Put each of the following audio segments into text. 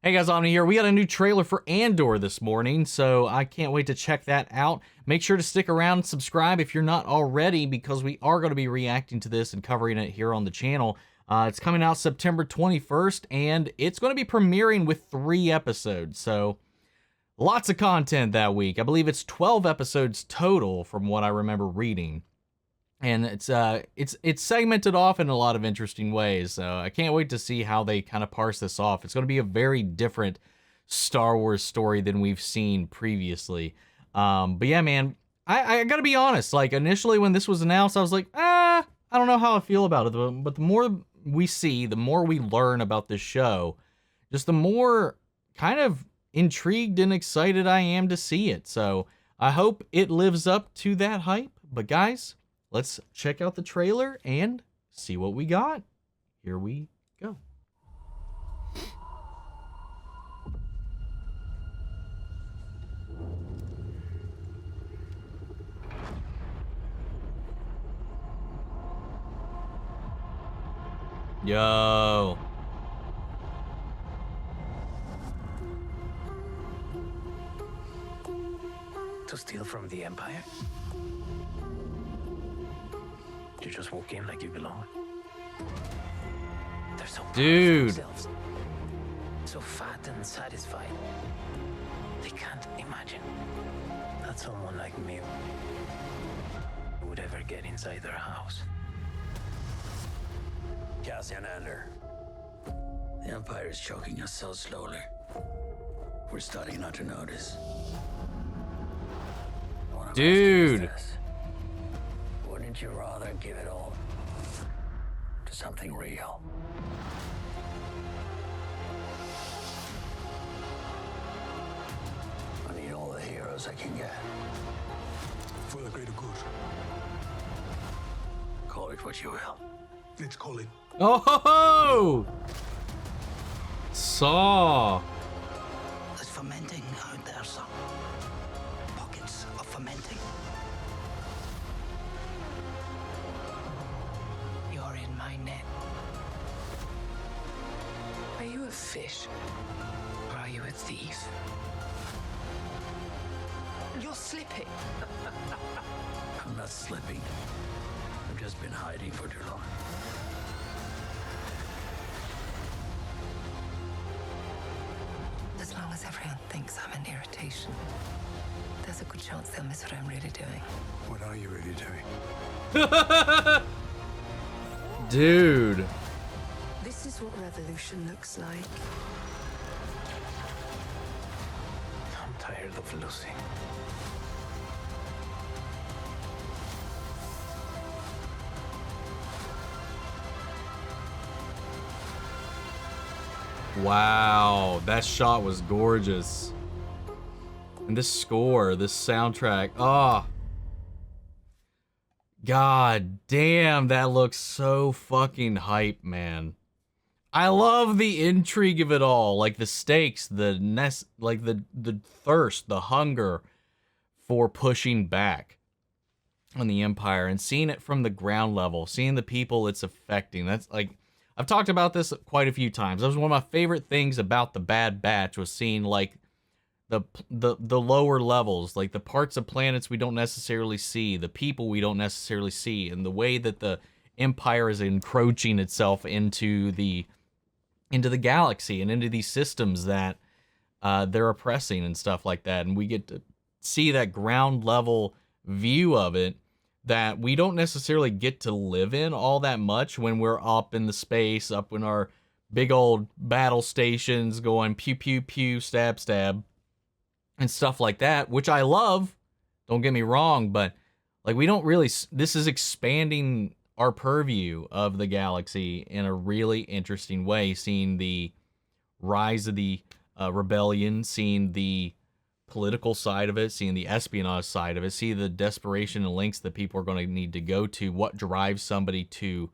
Hey guys, Omni here. We got a new trailer for Andor this morning, so I can't wait to check that out. Make sure to stick around and subscribe if you're not already, because we are going to be reacting to this and covering it here on the channel. It's coming out September 21st, and it's going to be premiering with 3 episodes, so lots of content that week. I believe it's 12 episodes total from what I remember reading. And it's segmented off in a lot of interesting ways. So I can't wait to see how they kind of parse this off. It's going to be a very different Star Wars story than we've seen previously. But yeah, man, I got to be honest. Like initially when this was announced, I was like, I don't know how I feel about it. But the more we see, the more we learn about this show, just the more kind of intrigued and excited I am to see it. So I hope it lives up to that hype. But guys, let's check out the trailer and see what we got. Here we go. Yo. To steal from the Empire? You just walk in like you belong. They're so proud of Dude. themselves, so fat and satisfied. They can't imagine that someone like me would ever get inside their house. Cassian Andor. The Empire is choking us so slowly. We're starting not to notice. What I'm asking is Dude. this. Wouldn't you rather give it all to something real? I need all the heroes I can get. For the greater good. Call it what you will. Let's call it. Oh ho ho! Saw. There's fermenting out there, son. Pockets of fermenting. You're in my net. Are you a fish? Or are you a thief? You're slipping. I'm not slipping. I've just been hiding for too long. As long as everyone thinks I'm an irritation, there's a good chance they'll miss what I'm really doing. What are you really doing? Dude. This is what revolution looks like. I'm tired of losing. Wow, that shot was gorgeous. And this score, this soundtrack, oh. God damn, that looks so fucking hype, man. I love the intrigue of it all, like the stakes, the thirst, the hunger for pushing back on the Empire and seeing it from the ground level, seeing the people it's affecting. That's like, I've talked about this quite a few times. That was one of my favorite things about the Bad Batch, was seeing like the lower levels, like the parts of planets we don't necessarily see, the people we don't necessarily see, and the way that the Empire is encroaching itself into the galaxy and into these systems that they're oppressing and stuff like that. And we get to see that ground level view of it that we don't necessarily get to live in all that much when we're up in the space, up in our big old battle stations going pew, pew, pew, stab, stab, and stuff like that, which I love. Don't get me wrong, but like we don't really, this is expanding our purview of the galaxy in a really interesting way, seeing the rise of the rebellion, seeing the political side of it, seeing the espionage side of it, see the desperation and lengths that people are going to need to go to, what drives somebody to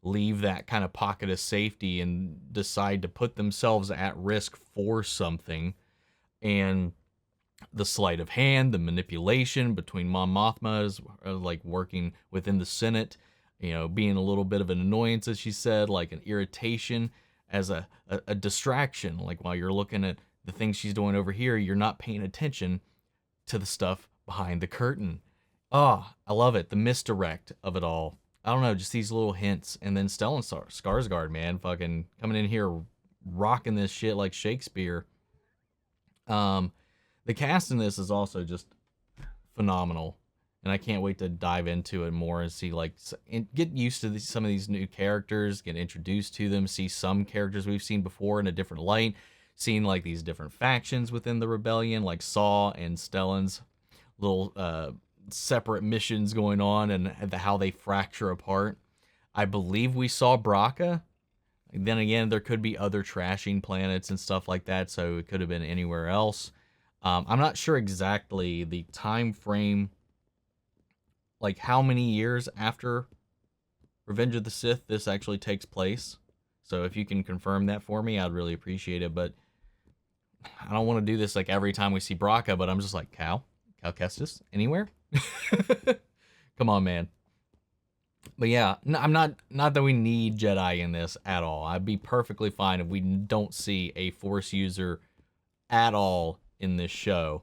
leave that kind of pocket of safety and decide to put themselves at risk for something, and the sleight of hand, the manipulation between Mon Mothma is like working within the Senate, you know, being a little bit of an annoyance, as she said, like an irritation, as a distraction. Like while you're looking at the things she's doing over here, you're not paying attention to the stuff behind the curtain. Ah, I love it. The misdirect of it all. I don't know, just these little hints. And then Stellan Skarsgård, man, fucking coming in here rocking this shit like Shakespeare. The cast in this is also just phenomenal, and I can't wait to dive into it more and see, like, get used to some of these new characters, get introduced to them, see some characters we've seen before in a different light, seeing like these different factions within the rebellion, like Saw and Stellan's little separate missions going on, and how they fracture apart. I believe we saw Braca. Then again, there could be other trashing planets and stuff like that, so it could have been anywhere else. I'm not sure exactly the time frame, like how many years after Revenge of the Sith this actually takes place. So if you can confirm that for me, I'd really appreciate it. But I don't want to do this like every time we see Braca, but I'm just like, Cal Kestis, anywhere? Come on, man. But yeah, I'm not that we need Jedi in this at all. I'd be perfectly fine if we don't see a Force user at all in this show.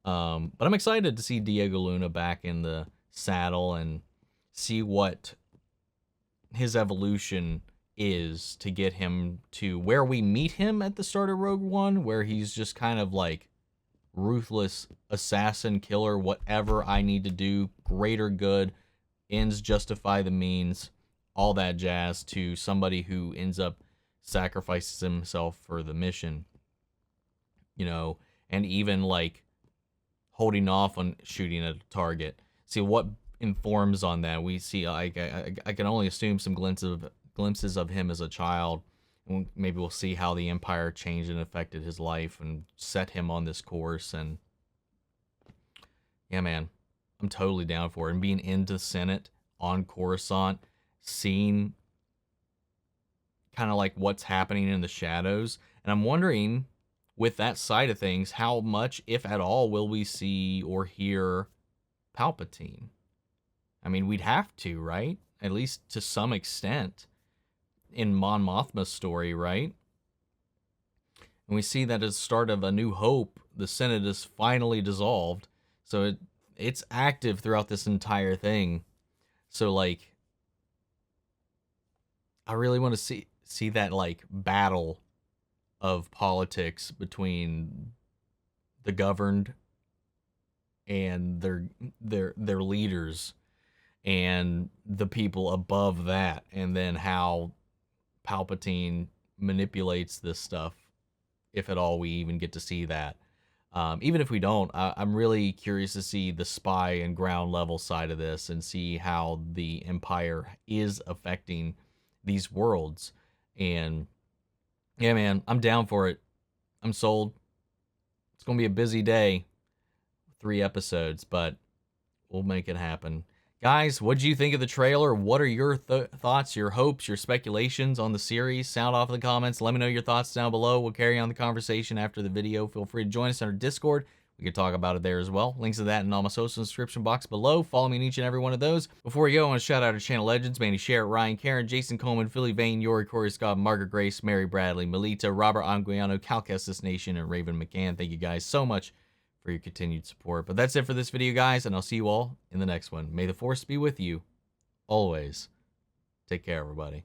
But I'm excited to see Diego Luna back in the saddle and see what his evolution is to get him to where we meet him at the start of Rogue One, where he's just kind of like ruthless assassin, killer, whatever I need to do, greater good, ends justify the means, all that jazz, to somebody who ends up sacrifices himself for the mission, you know, and even like holding off on shooting at a target. See what informs on that. We see, like, I can only assume some glimpses of him as a child. Maybe we'll see how the Empire changed and affected his life and set him on this course. And yeah, man, I'm totally down for it. And being in the Senate on Coruscant, seeing kind of like what's happening in the shadows. And I'm wondering, with that side of things, how much, if at all, will we see or hear Palpatine? I mean, we'd have to, right? At least to some extent in Mon Mothma's story, right? And we see that at the start of A New Hope, the Senate is finally dissolved. So it's active throughout this entire thing. So, like, I really want to see that, like, battle of politics between the governed and their leaders and the people above that, and then how Palpatine manipulates this stuff, if at all we even get to see that. Even if we don't, I'm really curious to see the spy and ground level side of this and see how the Empire is affecting these worlds. And yeah, man, I'm down for it. I'm sold. It's going to be a busy day. 3 episodes, but we'll make it happen. Guys, what did you think of the trailer? What are your thoughts, your hopes, your speculations on the series? Sound off in the comments. Let me know your thoughts down below. We'll carry on the conversation after the video. Feel free to join us on our Discord. We can talk about it there as well. Links to that in all my social description box below. Follow me in each and every one of those. Before we go, I want to shout out our channel legends: Manny Sherritt, Ryan Karen, Jason Coleman, Philly Vane, Yori, Corey Scott, Margaret Grace, Mary Bradley, Melita, Robert Anguiano, Cal Kestis Nation, and Raven McCann. Thank you guys so much for your continued support. But that's it for this video, guys, and I'll see you all in the next one. May the Force be with you always. Take care, everybody.